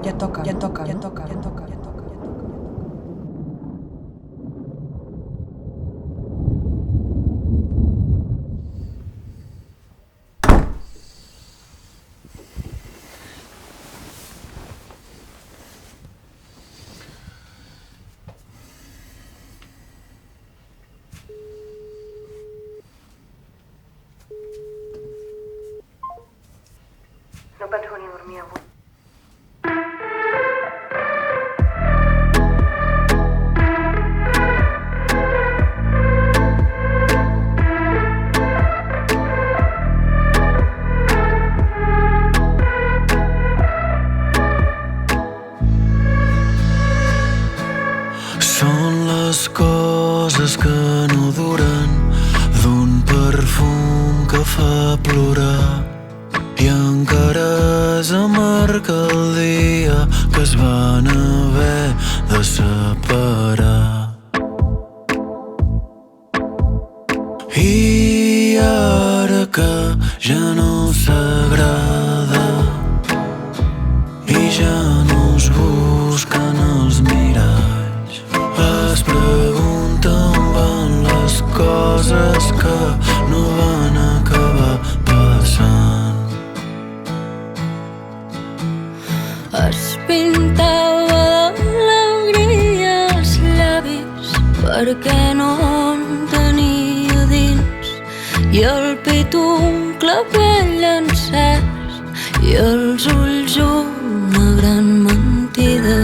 Ja toca. No penso ni dormir avui. Són les coses que no duren, d'un perfum que fa plorar, i encara és amarg el dia que es van haver de separar. I ara que ja no s'agrada i ja no es busquen els miralls, es pregunta on van les coses que no van acabar passant. Es pintava d'alegria els llavis perquè no en tenia dins, i el pit un clavell encès i els ulls una gran mentida.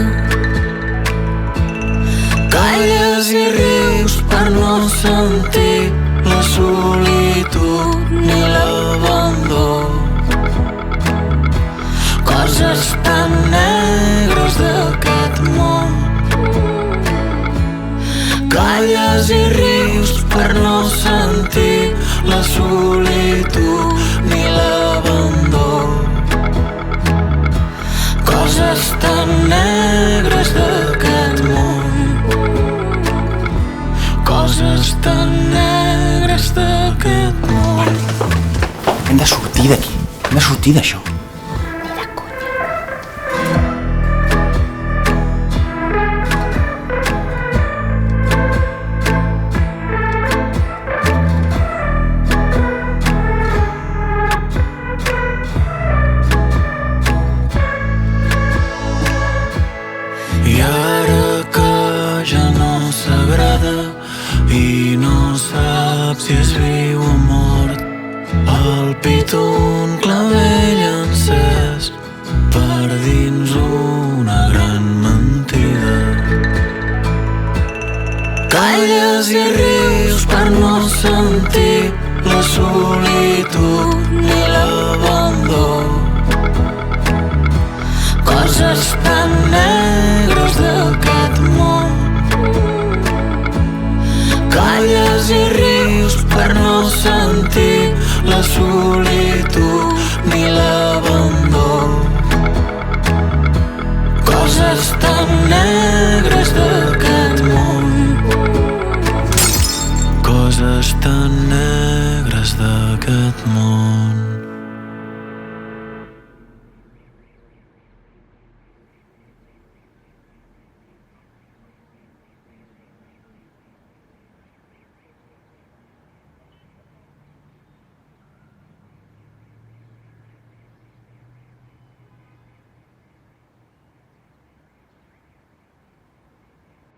Calles i rius per no sentir la solitud ni l'abandó, coses tan negres d'aquest món. Calles i rius per no sentir la solitud ni l'abandó, coses tan negres d'aquest món, coses tan negres d'aquest món. Hem de sortir d'aquí, hem de sortir d'això. I ara que ja no s'agrada i no sap si és viu o mort, el pit un